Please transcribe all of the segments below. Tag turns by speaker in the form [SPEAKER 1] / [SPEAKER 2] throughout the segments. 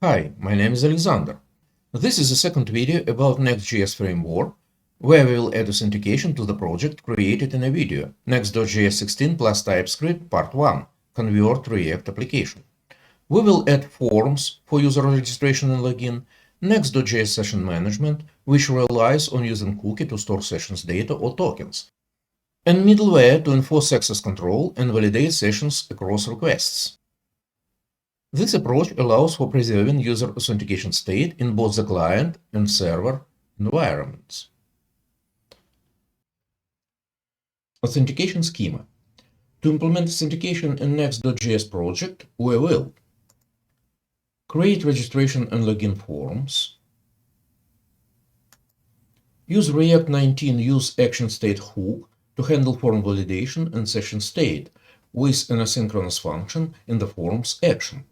[SPEAKER 1] Hi, my name is Alexander. This is the second video about Next.js framework, where we will add authentication to the project created in a video, Next.js 16 plus TypeScript Part 1, Convert React Application. We will add forms for user registration and login, Next.js session management, which relies on using cookie to store sessions data or tokens, and middleware to enforce access control and validate sessions across requests. This approach allows for preserving user authentication state in both the client and server environments. Authentication schema. To implement authentication in Next.js project, we will create registration and login forms, use React 19 use action state hook to handle form validation and session state with an asynchronous function in the form's action.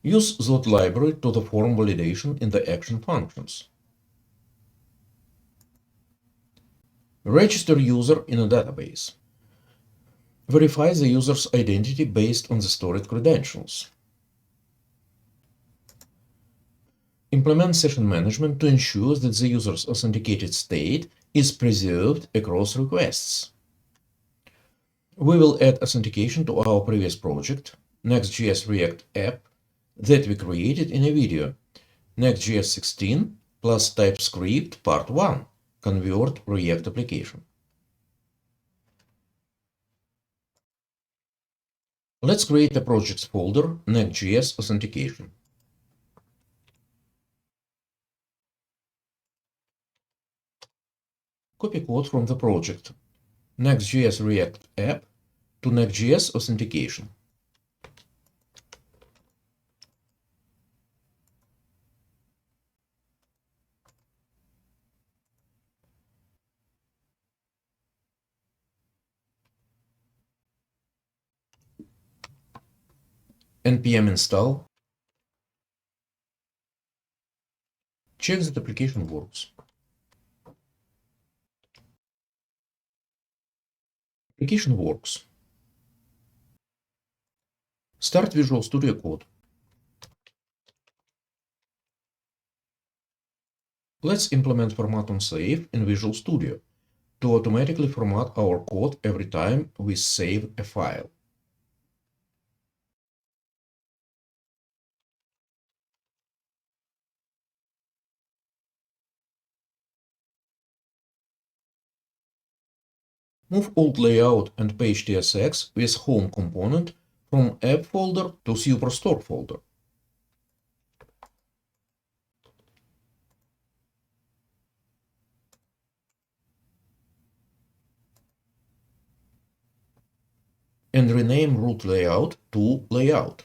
[SPEAKER 1] Use that library to the form validation in the action functions. Register user in a database. Verify the user's identity based on the stored credentials. Implement session management to ensure that the user's authenticated state is preserved across requests. We will add authentication to our previous project, Next.js React app, that we created in a video, Next.js 16 plus TypeScript Part 1, Convert React Application. Let's create a projects folder, Next.js Authentication. Copy code from the project, Next.js React app, to Next.js Authentication. npm install. Check that application works. Application works. Start Visual Studio Code. Let's implement format on save in Visual Studio to automatically format our code every time we save a file. Move alt layout and page TSX with home component from app folder to superstore folder. And rename root layout to layout.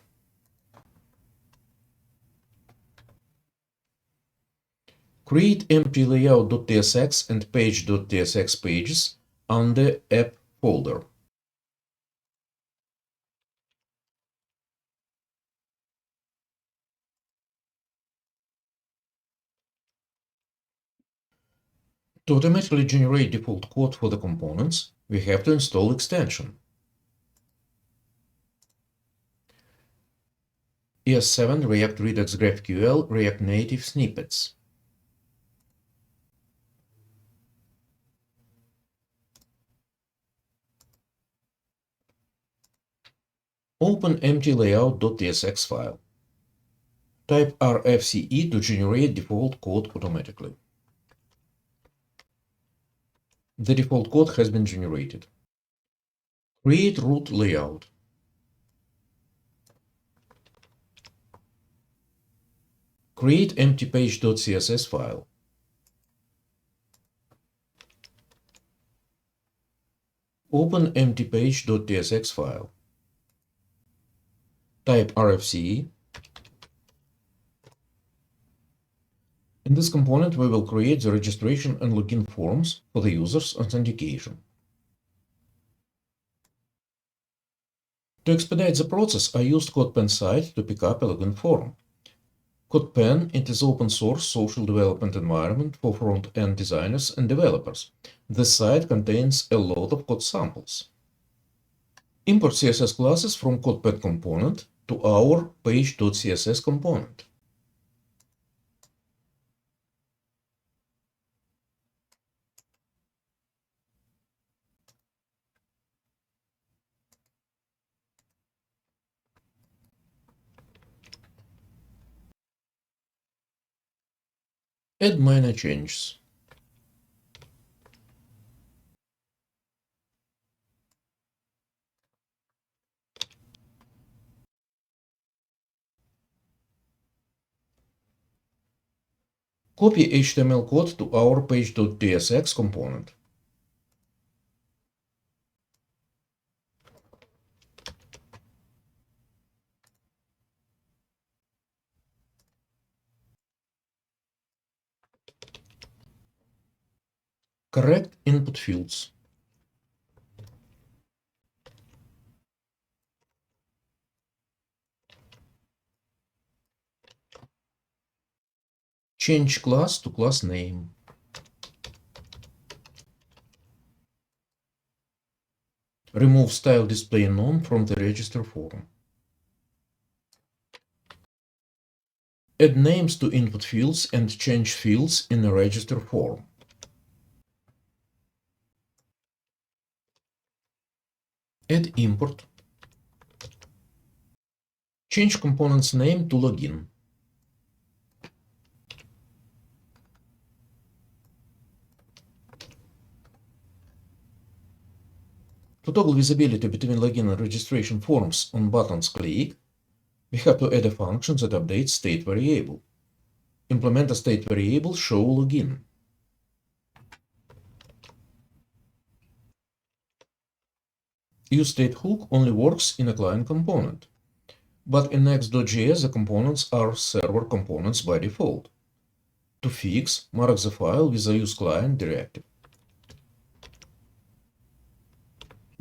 [SPEAKER 1] Create empty layout.tsx and page.tsx pages under app folder. To automatically generate default code for the components, we have to install extension. ES7 React Redux GraphQL React Native Snippets. Open empty layout.tsx file. Type rfce to generate default code automatically. The default code has been generated. Create root layout. Create empty page.css file. Open empty page.tsx file. Type rfce. In this component, we will create the registration and login forms for the user's authentication. To expedite the process, I used CodePen site to pick up a login form. CodePen is open source social development environment for front-end designers and developers. This site contains a lot of code samples. Import CSS classes from CodePen component to our page.css component. Add minor changes. Copy HTML code to our page.tsx component. Correct input fields. Change class to class name. Remove style display none from the register form. Add names to input fields and change fields in the register form. Add import. Change component's name to login. To toggle visibility between login and registration forms on buttons click, we have to add a function that updates state variable. Implement a state variable show login. useStateHook only works in a client component, but in Next.js the components are server components by default. To fix, mark the file with the useClient directive.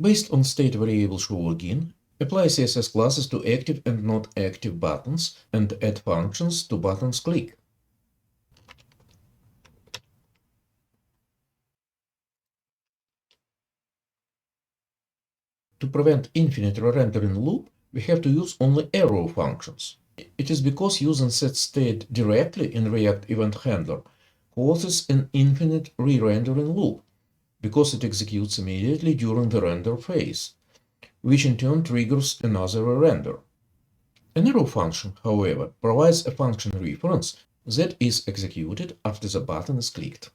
[SPEAKER 1] Based on state variable showLogin, apply CSS classes to active and not active buttons and add functions to buttons click. To prevent infinite re-rendering loop, we have to use only arrow functions. It is because using setState directly in React Event Handler causes an infinite re-rendering loop, because it executes immediately during the render phase, which in turn triggers another render. An arrow function, however, provides a function reference that is executed after the button is clicked.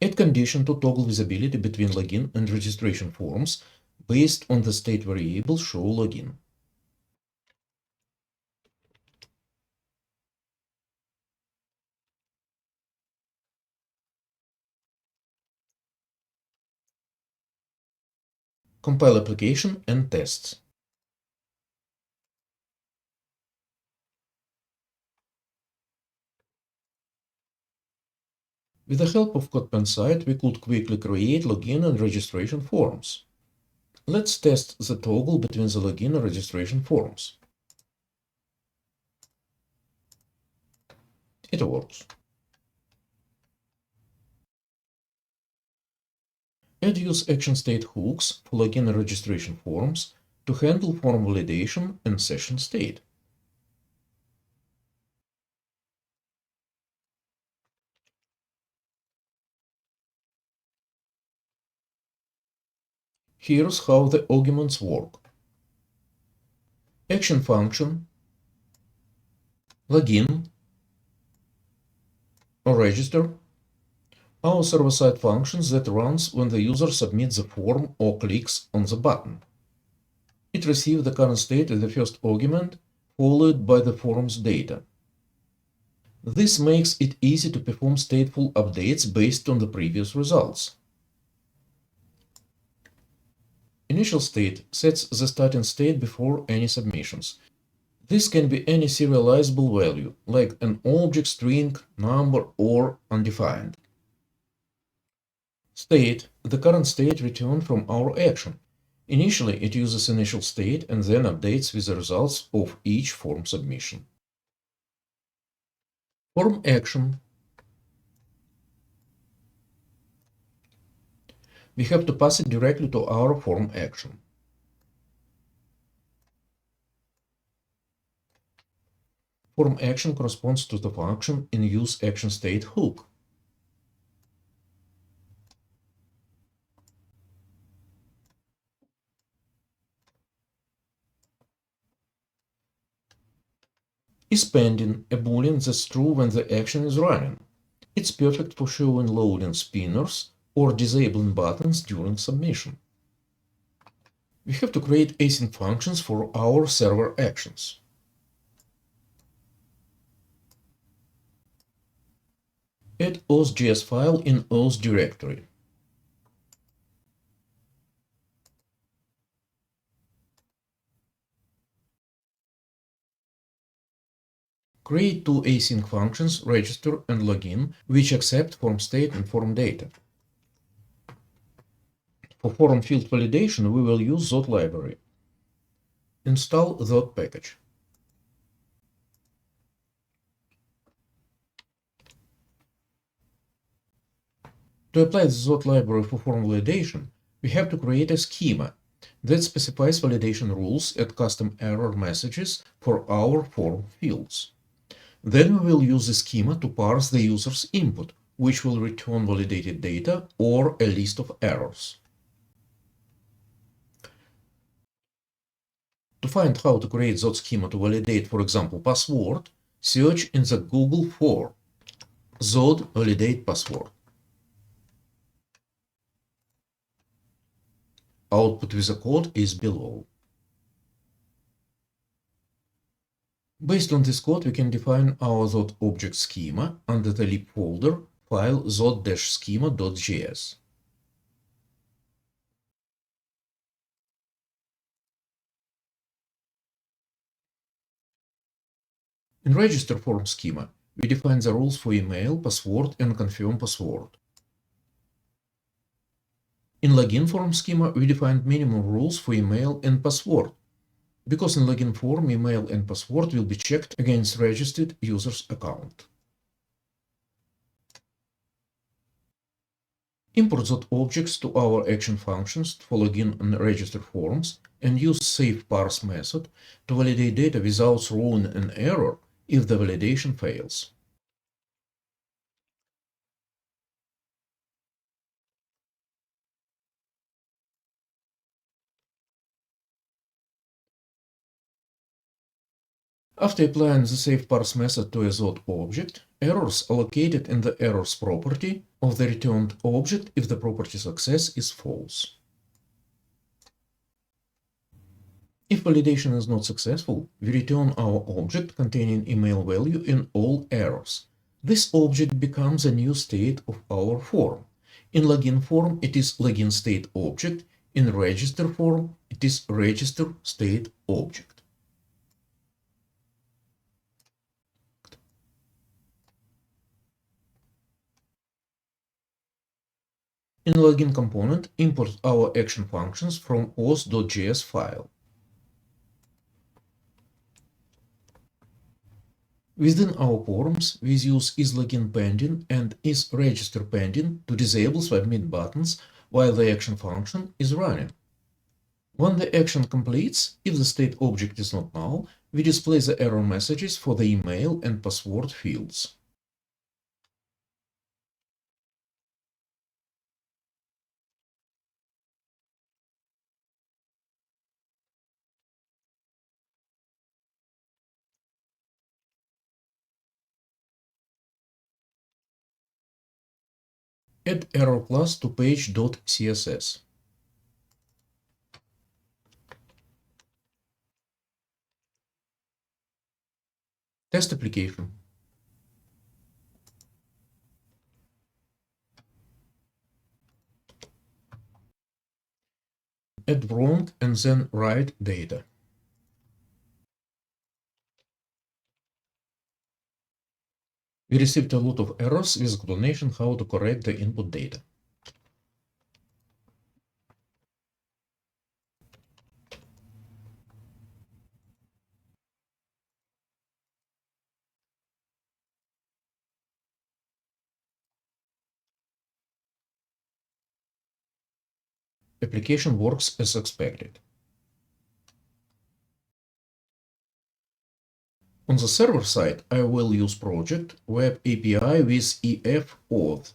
[SPEAKER 1] Add condition to toggle visibility between login and registration forms based on the state variable showLogin. Compile application and tests. With the help of CodePensite, we could quickly create login and registration forms. Let's test the toggle between the login and registration forms. It works. Add use action state hooks for login and registration forms to handle form validation and session state. Here's how the arguments work. Action function, login, or register are server-side functions that runs when the user submits the form or clicks on the button. It receives the current state as the first argument, followed by the form's data. This makes it easy to perform stateful updates based on the previous results. Initial state sets the starting state before any submissions. This can be any serializable value, like an object, string, number, or undefined. State, the current state returned from our action. Initially, it uses initial state and then updates with the results of each form submission. Form action. We have to pass it directly to our form action. Form action corresponds to the function in use action state hook. Is pending a boolean that's true when the action is running. It's perfect for showing loading spinners or disabling buttons during submission. We have to create async functions for our server actions. Add auth.js file in auth directory. Create two async functions, register and login, which accept form state and form data. For form field validation, we will use Zot library. Install Zot package. To apply the Zot library for form validation, we have to create a schema that specifies validation rules and custom error messages for our form fields. Then we will use the schema to parse the user's input, which will return validated data or a list of errors. To find how to create Zot schema to validate, for example, password, search in the Google for Zot validate password. Output with the code is below. Based on this code, we can define our Zot object schema under the lib folder file zot-schema.js. In register form schema, we define the rules for email, password, and confirm password. In login form schema, we defined minimum rules for email and password, because in login form, email and password will be checked against registered user's account. Import Zot objects to our action functions for login and register forms and use saveParse method to validate data without throwing an error if the validation fails. After applying the saveParse method to a Zot object, errors are located in the errors property of the returned object if the property success is false. If validation is not successful, we return our object containing email value in all errors. This object becomes a new state of our form. In login form, it is login state object. In register form, it is register state object. In login component, import our action functions from auth.js file. Within our forms, we use isLoginPending and isRegisterPending to disable submit buttons while the action function is running. When the action completes, if the state object is not null, we display the error messages for the email and password fields. Add error class to page.css. Test application. Add wrong and then write data. We received a lot of errors with explanation how to correct the input data. Application works as expected. On the server side, I will use project web API with EF auth.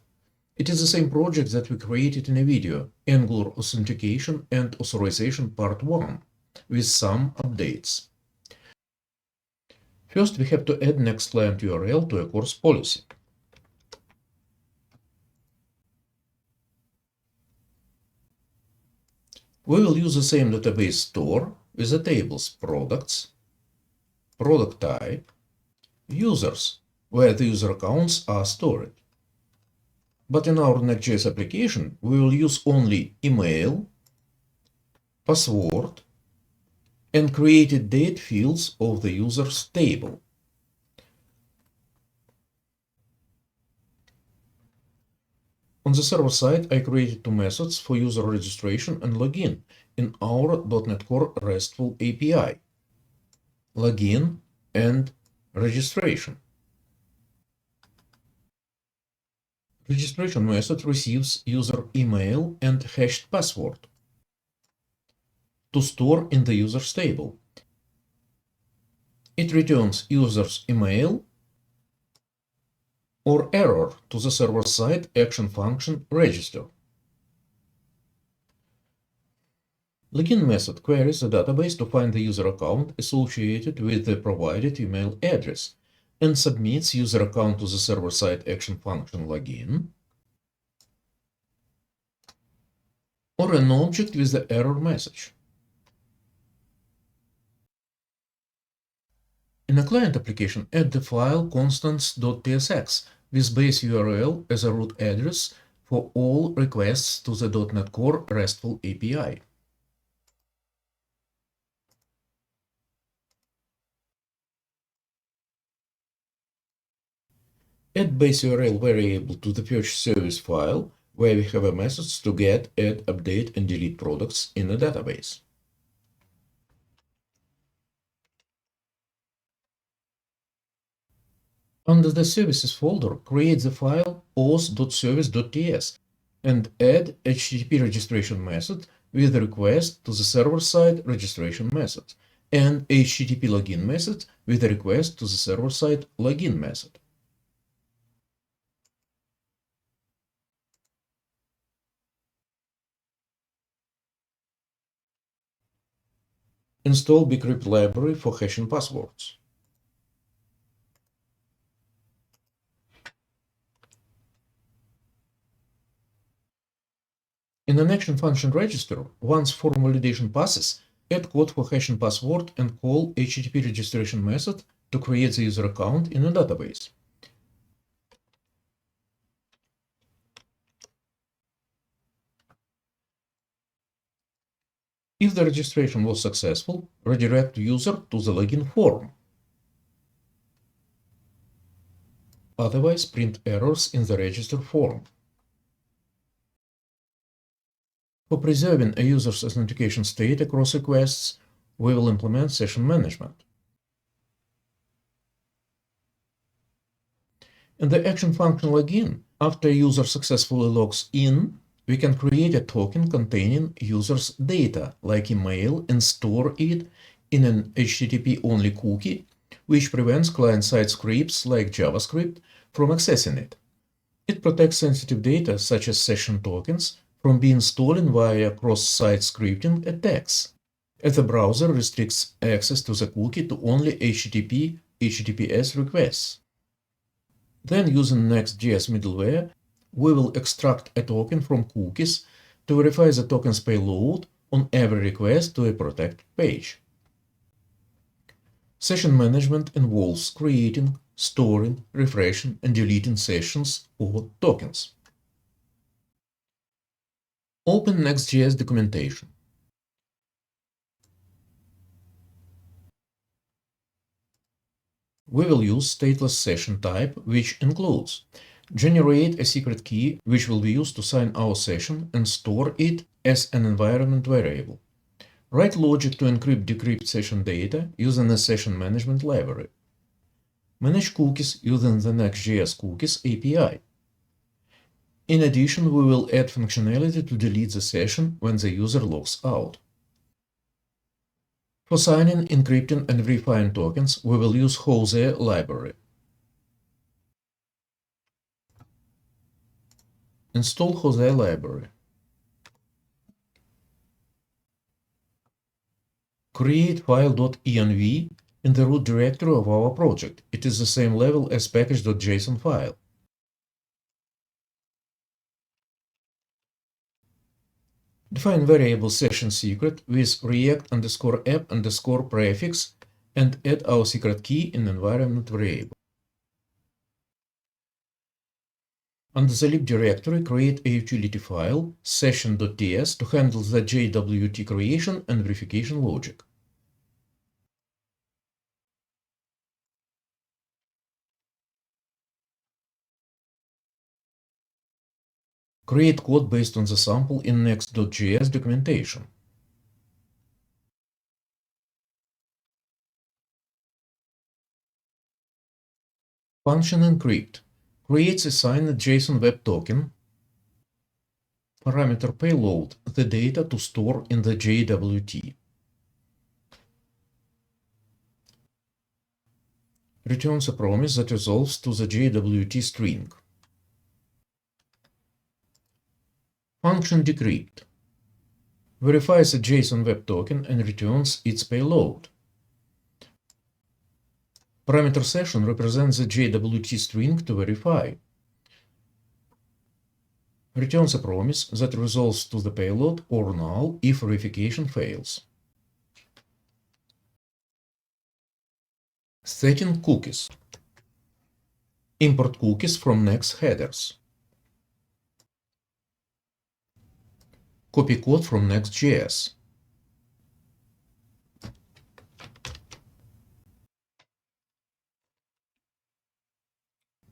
[SPEAKER 1] It is the same project that we created in a video, Angular Authentication and Authorization Part 1, with some updates. First, we have to add next client URL to a course policy. We will use the same database store with the tables products, product type, users, where the user accounts are stored. But in our Next.js application, we will use only email, password, and created date fields of the users table. On the server side, I created two methods for user registration and login in our .NET Core RESTful API: login and registration. Registration method receives user email and hashed password to store in the users table. It returns user's email or error to the server-side action function register. Login method queries the database to find the user account associated with the provided email address and submits user account to the server-side action function login or an object with the error message. In a client application, add the file constants.tsx with base URL as a root address for all requests to the .NET Core RESTful API. Add base URL variable to the purchase service file, where we have a methods to get, add, update, and delete products in the database. Under the services folder, create the file auth.service.ts and add HTTP registration method with a request to the server-side registration method and HTTP login method with a request to the server-side login method. Install bcrypt library for hashing passwords. In an action function register, once form validation passes, add code for hashing password and call HTTP registration method to create the user account in a database. If the registration was successful, redirect user to the login form. Otherwise, print errors in the register form. For preserving a user's authentication state across requests, we will implement session management. In the action function login, after a user successfully logs in, we can create a token containing user's data, like email, and store it in an HTTP-only cookie, which prevents client-side scripts like JavaScript from accessing it. It protects sensitive data, such as session tokens, from being stolen via cross-site scripting attacks, as the browser restricts access to the cookie to only HTTPS requests. Then, using Next.js middleware, we will extract a token from cookies to verify the token's payload on every request to a protected page. Session management involves creating, storing, refreshing, and deleting sessions or tokens. Open Next.js documentation. We will use stateless session type, which includes generate a secret key which will be used to sign our session and store it as an environment variable. Write logic to encrypt-decrypt session data using a session management library. Manage cookies using the Next.js Cookies API. In addition, we will add functionality to delete the session when the user logs out. For signing, encrypting, and verifying tokens, we will use Hosea library. Install Hosea library. Create file.env in the root directory of our project. It is the same level as package.json file. Define variable session secret with react_app_prefix and add our secret key in environment variable. Under the lib directory, create a utility file, session.ts, to handle the JWT creation and verification logic. Create code based on the sample in Next.js documentation. Function encrypt creates a signed JSON web token. Parameter payload the data to store in the JWT. Returns a promise that resolves to the JWT string. Function decrypt verifies a JSON web token and returns its payload. Parameter session represents the JWT string to verify. Returns a promise that resolves to the payload or null if verification fails. Setting cookies. Import cookies from Next headers. Copy code from Next.js.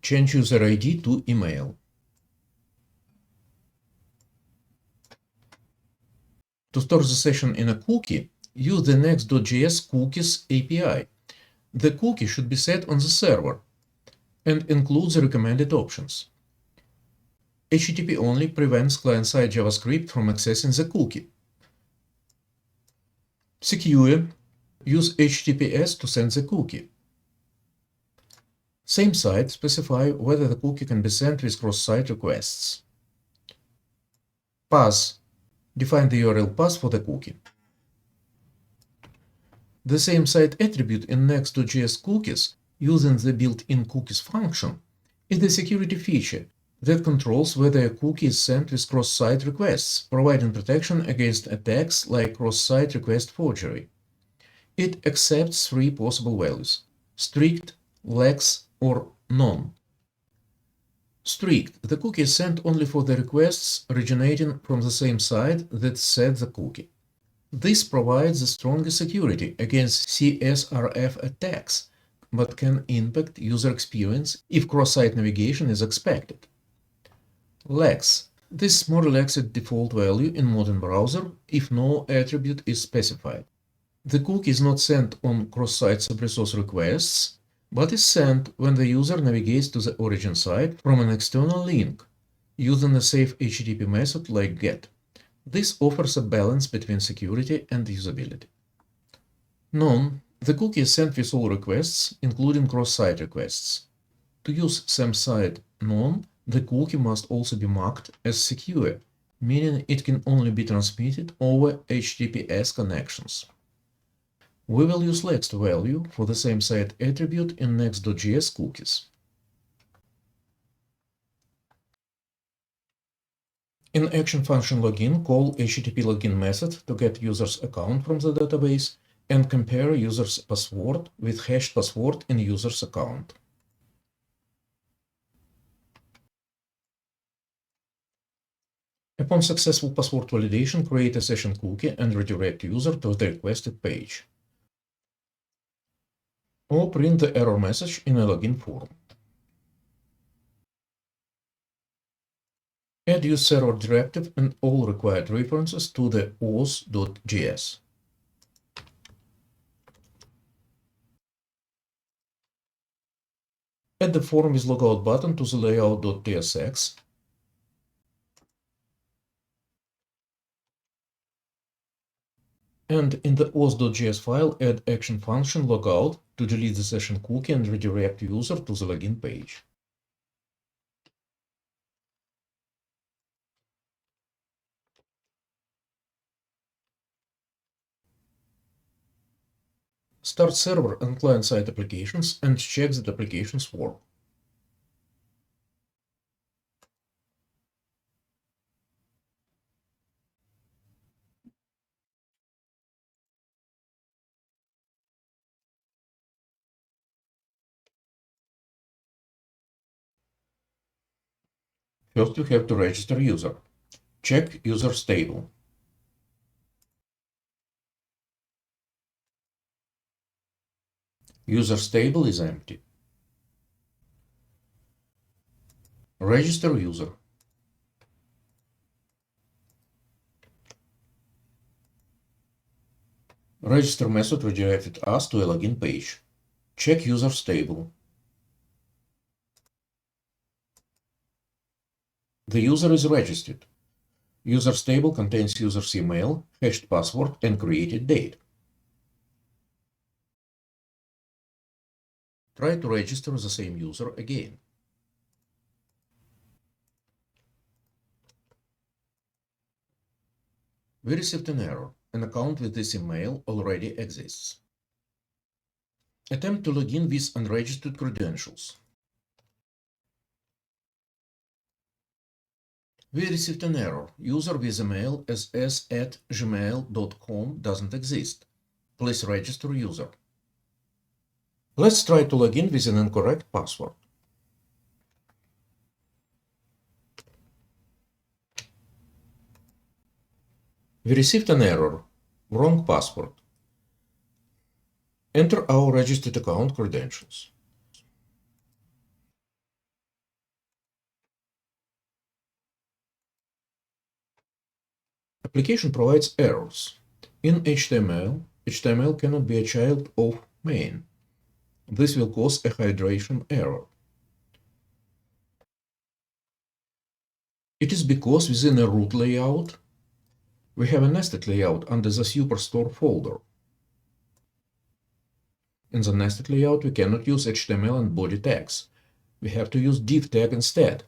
[SPEAKER 1] Change user ID to email. To store the session in a cookie, use the Next.js cookies API. The cookie should be set on the server and include the recommended options. HTTP only prevents client-side JavaScript from accessing the cookie. Secure, use HTTPS to send the cookie. Same site, specify whether the cookie can be sent with cross-site requests. Path, define the URL path for the cookie. The same site attribute in Next.js cookies using the built-in cookies function is the security feature that controls whether a cookie is sent with cross-site requests, providing protection against attacks like cross-site request forgery. It accepts three possible values: strict, lax, or none. Strict, the cookie is sent only for the requests originating from the same site that set the cookie. This provides the strongest security against CSRF attacks, but can impact user experience if cross-site navigation is expected. Lax, this is more relaxed default value in modern browser if no attribute is specified. The cookie is not sent on cross-site sub-resource requests, but is sent when the user navigates to the origin site from an external link, using a safe HTTP method like GET. This offers a balance between security and usability. None, the cookie is sent with all requests, including cross-site requests. To use same-site none, the cookie must also be marked as secure, meaning it can only be transmitted over HTTPS connections. We will use lax value for the same site attribute in Next.js cookies. In action function login, call HTTP login method to get user's account from the database and compare user's password with hashed password in user's account. Upon successful password validation, create a session cookie and redirect user to the requested page. Or print the error message in a login form. Add use server directive and all required references to the auth.js. Add the form with logout button to the layout.tsx. And in the auth.js file, add action function logout to delete the session cookie and redirect user to the login page. Start server and client-side applications and check that applications work. First, you have to register user. Check user stable. User stable is empty. Register user. Register method redirected us to a login page. Check user stable. The user is registered. User stable contains user's email, hashed password, and created date. Try to register the same user again. We received an error. An account with this email already exists. Attempt to log in with unregistered credentials. We received an error. User with email s@gmail.com doesn't exist. Please register user. Let's try to log in with an incorrect password. We received an error. Wrong password. Enter our registered account credentials. Application provides errors. In HTML, HTML cannot be a child of main. This will cause a hydration error. It is because within a root layout, we have a nested layout under the Superstore folder. In the nested layout, we cannot use HTML and body tags. We have to use div tag instead.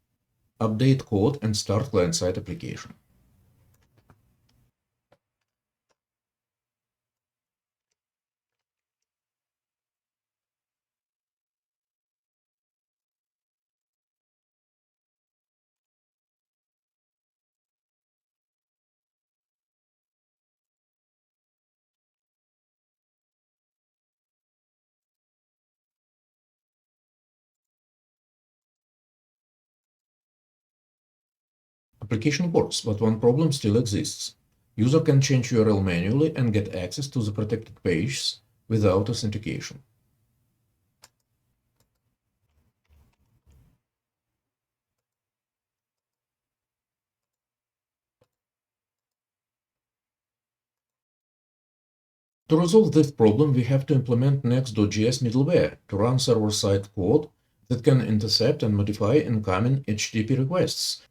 [SPEAKER 1] Update code and start client-side application. Application works, but one problem still exists. User can change URL manually and get access to the protected pages without authentication. To resolve this problem, we have to implement Next.js middleware to run server-side code that can intercept and modify incoming HTTP requests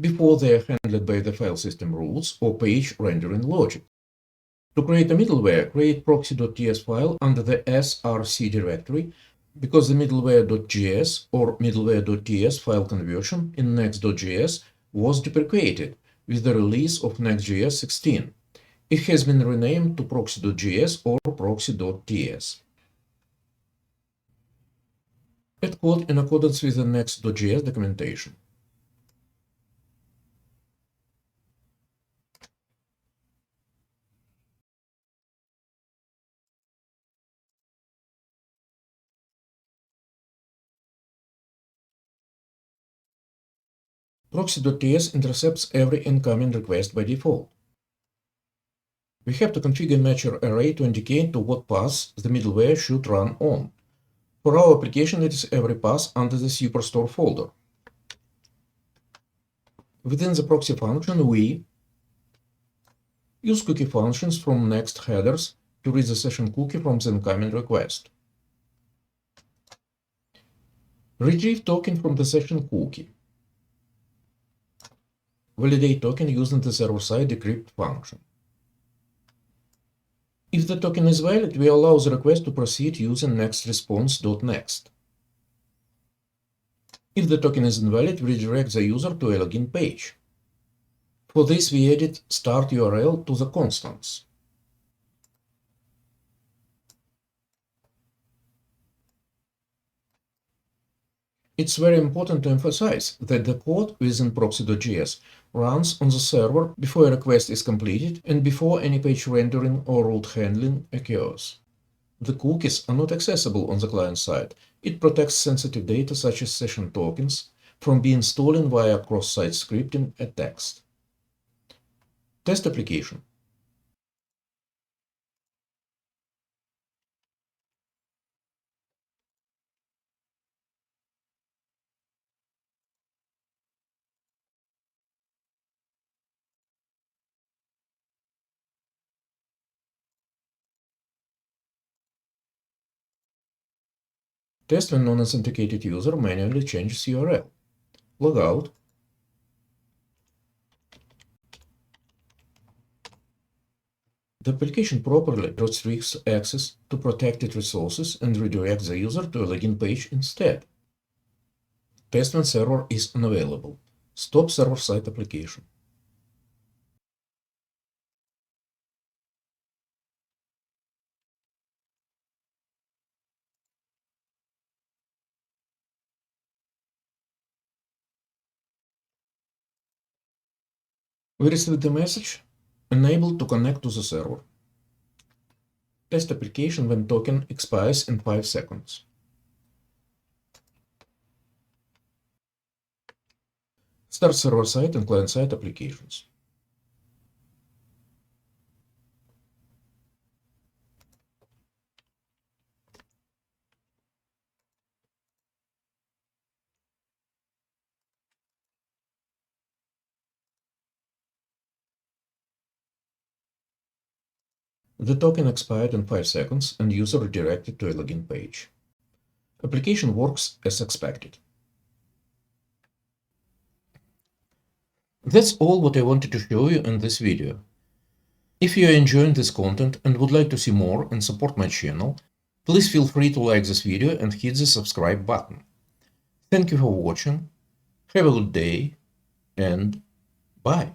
[SPEAKER 1] before they are handled by the file system rules or page rendering logic. To create a middleware, create proxy.ts file under the src directory because the middleware.js or middleware.ts file conversion in Next.js was deprecated with the release of Next.js 16. It has been renamed to proxy.js or proxy.ts. Add code in accordance with the Next.js documentation. Proxy.ts intercepts every incoming request by default. We have to configure matcher array to indicate to what path the middleware should run on. For our application, it is every path under the Superstore folder. Within the proxy function, we use cookie functions from next headers to read the session cookie from the incoming request. Retrieve token from the session cookie. Validate token using the server-side decrypt function. If the token is valid, we allow the request to proceed using nextResponse.next. If the token is invalid, we redirect the user to a login page. For this, we added start URL to the constants. It's very important to emphasize that the code within proxy.js runs on the server before a request is completed and before any page rendering or route handling occurs. The cookies are not accessible on the client side. It protects sensitive data such as session tokens from being stolen via cross-site scripting attacks. Test application. Test when non-authenticated user manually changes URL. Log out. The application properly restricts access to protected resources and redirects the user to a login page instead. Test when server is unavailable. Stop server-side application. We received the message, unable to connect to the server. Test application when token expires in 5 seconds. Start server-side and client-side applications. The token expired in 5 seconds and user redirected to a login page. Application works as expected. That's all what I wanted to show you in this video. If you are enjoying this content and would like to see more and support my channel, please feel free to like this video and hit the subscribe button. Thank you for watching, have a good day, and bye!